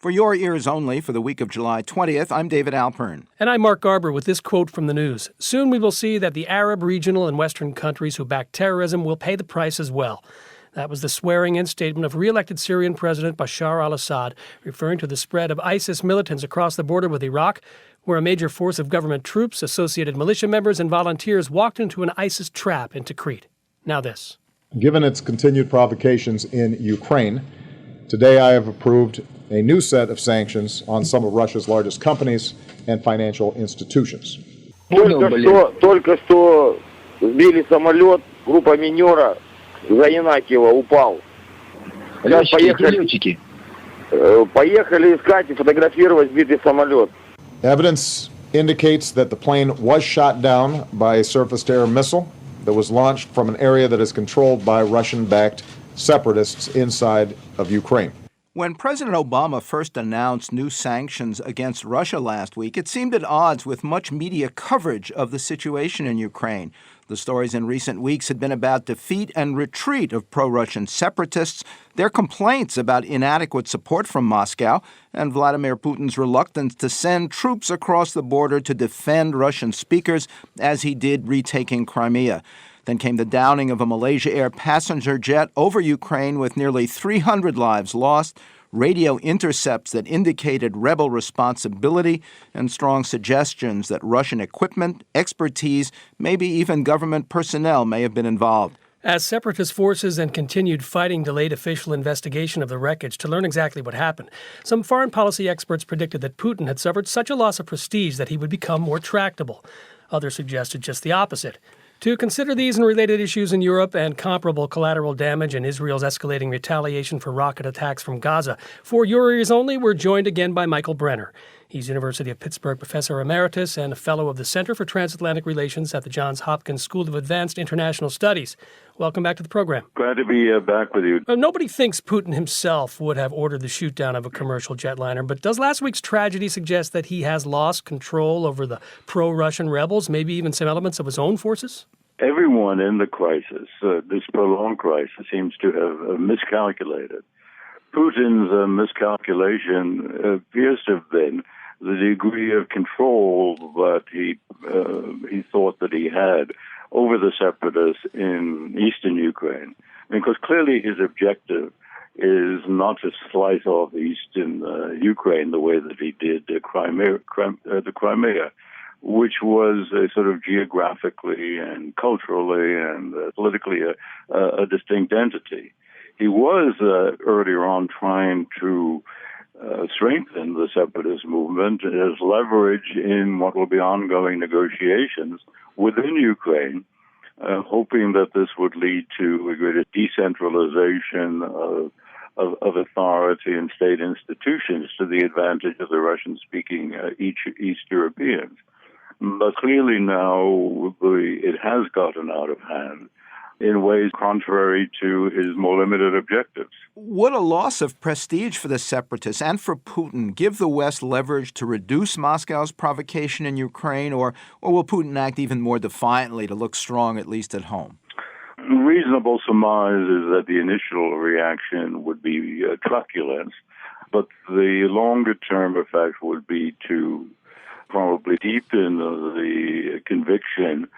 For your ears only for the week of July 20th, I'm David Alpern. And I'm Mark Garber with this quote from the news. Soon we will see that the Arab, regional, and Western countries who back terrorism will pay the price as well. That was the swearing-in statement of re-elected Syrian President Bashar al-Assad, referring to the spread of ISIS militants across the border with Iraq, where a major force of government troops, associated militia members, and volunteers walked into an ISIS trap in Tikrit. Now this. Given its continued provocations in Ukraine, today I have approved a new set of sanctions on some of Russia's largest companies and financial institutions. Только что сбили самолет, группа минера, Заинакиева упал. Сейчас поехали искать и фотографировать сбитый самолет. Evidence indicates that the plane was shot down by a surface-to-air missile that was launched from an area that is controlled by Russian-backed separatists inside of Ukraine. When President Obama first announced new sanctions against Russia last week, it seemed at odds with much media coverage of the situation in Ukraine. The stories in recent weeks had been about defeat and retreat of pro-Russian separatists, their complaints about inadequate support from Moscow, and Vladimir Putin's reluctance to send troops across the border to defend Russian speakers, as he did retaking Crimea. Then came the downing of a Malaysia Air passenger jet over Ukraine with nearly 300 lives lost, radio intercepts that indicated rebel responsibility, and strong suggestions that Russian equipment, expertise, maybe even government personnel may have been involved. As separatist forces and continued fighting delayed official investigation of the wreckage to learn exactly what happened, some foreign policy experts predicted that Putin had suffered such a loss of prestige that he would become more tractable. Others suggested just the opposite. To consider these and related issues in Europe and comparable collateral damage and Israel's escalating retaliation for rocket attacks from Gaza, for your ears only, we're joined again by Michael Brenner. He's University of Pittsburgh Professor Emeritus and a Fellow of the Center for Transatlantic Relations at the Johns Hopkins School of Advanced International Studies. Welcome back to the program. Glad to be back with you. Nobody thinks Putin himself would have ordered the shoot-down of a commercial jetliner, but does last week's tragedy suggest that he has lost control over the pro-Russian rebels, maybe even some elements of his own forces? Everyone in the crisis, this prolonged crisis, seems to have miscalculated. Putin's miscalculation appears to have been the degree of control that he thought that he had over the separatists in eastern Ukraine. Because clearly his objective is not to slice off eastern Ukraine the way that he did the Crimea, which was a sort of geographically and culturally and politically a distinct entity. He was earlier on trying to strengthen the separatist movement as leverage in what will be ongoing negotiations within Ukraine, hoping that this would lead to a greater decentralization of authority and state institutions to the advantage of the Russian-speaking East Europeans. But clearly now it has gotten out of hand in ways contrary to his more limited objectives. Would a loss of prestige for the separatists and for Putin give the West leverage to reduce Moscow's provocation in Ukraine, or will Putin act even more defiantly to look strong, at least at home? Reasonable surmise is that the initial reaction would be truculence, but the longer-term effect would be to probably deepen the conviction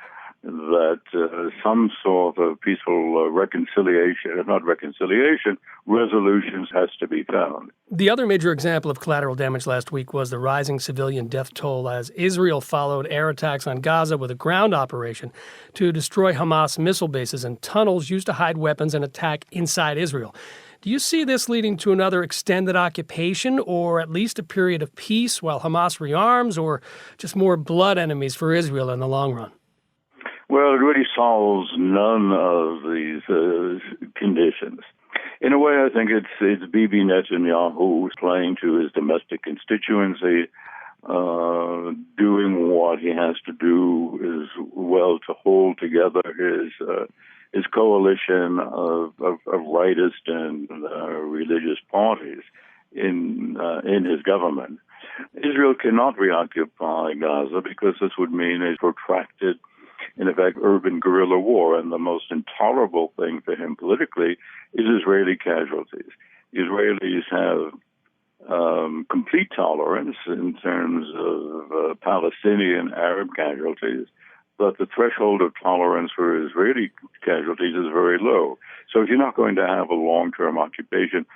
that some sort of peaceful resolutions has to be found. The other major example of collateral damage last week was the rising civilian death toll as Israel followed air attacks on Gaza with a ground operation to destroy Hamas missile bases and tunnels used to hide weapons and attack inside Israel. Do you see this leading to another extended occupation or at least a period of peace while Hamas rearms, or just more blood enemies for Israel in the long run? Well, it really solves none of these conditions. In a way, I think it's Bibi Netanyahu who's playing to his domestic constituency, doing what he has to do as well to hold together his coalition of rightist and religious parties in his government. Israel cannot reoccupy Gaza because this would mean a protracted, in effect, urban guerrilla war, and the most intolerable thing for him politically is Israeli casualties. Israelis have complete tolerance in terms of Palestinian Arab casualties, but the threshold of tolerance for Israeli casualties is very low. So if you're not going to have a long-term occupation,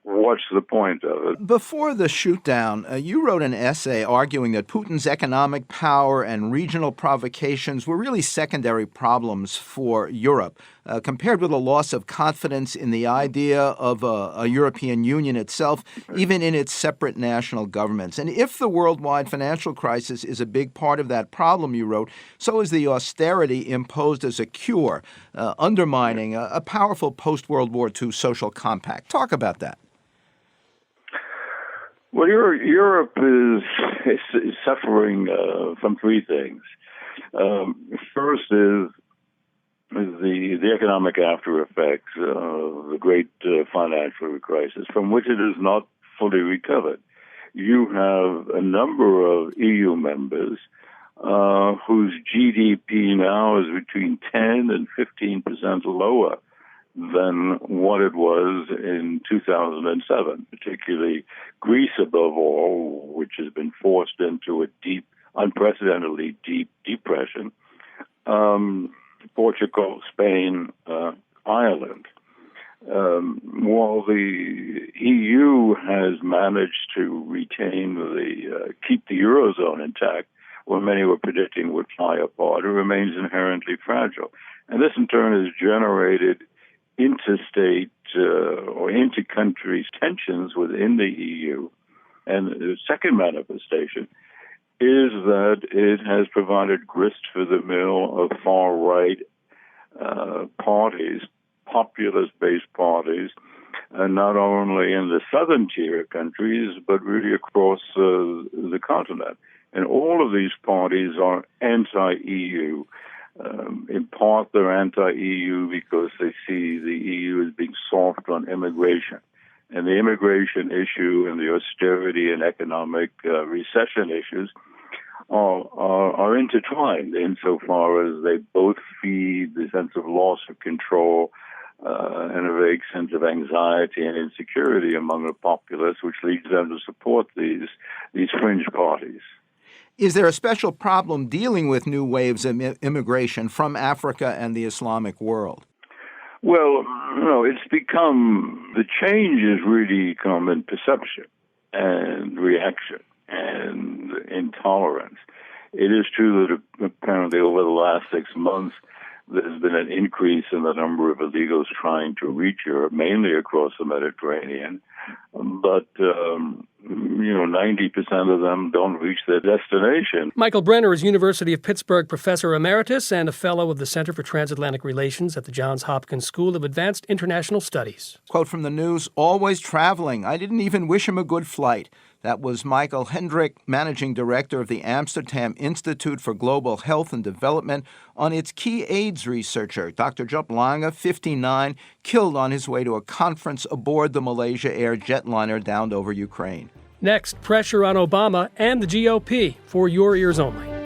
what's the point of it? Before the shootdown, you wrote an essay arguing that Putin's economic power and regional provocations were really secondary problems for Europe, compared with a loss of confidence in the idea of a European Union itself, even in its separate national governments. And if the worldwide financial crisis is a big part of that problem, you wrote, so is the austerity imposed as a cure, undermining a powerful post-World War II social compact. Talk about that. Well, Europe is suffering from three things. First is the economic after effects of the great financial crisis, from which it is not fully recovered. You have a number of EU members whose GDP now is between 10 and 15% lower than what it was in 2007, particularly Greece above all, which has been forced into a unprecedentedly deep depression, Portugal, Spain, Ireland. While the EU has managed to keep the Eurozone intact, what many were predicting would fly apart, it remains inherently fragile. And this in turn has generated interstate or inter-country tensions within the EU. And the second manifestation is that it has provided grist for the mill of far-right parties, populist-based parties, not only in the southern tier countries, but really across the continent. And all of these parties are anti-EU. In part, they're anti-EU because they see the EU as being soft on immigration. And the immigration issue and the austerity and economic recession issues are intertwined insofar as they both feed the sense of loss of control and a vague sense of anxiety and insecurity among the populace, which leads them to support these fringe parties. Is there a special problem dealing with new waves of immigration from Africa and the Islamic world? Well, the change has really come in perception and reaction and intolerance. It is true that apparently over the last 6 months, there's been an increase in the number of illegals trying to reach Europe, mainly across the Mediterranean. But, 90% of them don't reach their destination. Michael Brenner is University of Pittsburgh Professor Emeritus and a Fellow of the Center for Transatlantic Relations at the Johns Hopkins School of Advanced International Studies. Quote from the news, always traveling. I didn't even wish him a good flight. That was Michael Hendrick, Managing Director of the Amsterdam Institute for Global Health and Development, on its key AIDS researcher, Dr. Job Lange, 59, killed on his way to a conference aboard the Malaysia Air jetliner downed over Ukraine. Next, pressure on Obama and the GOP for your ears only.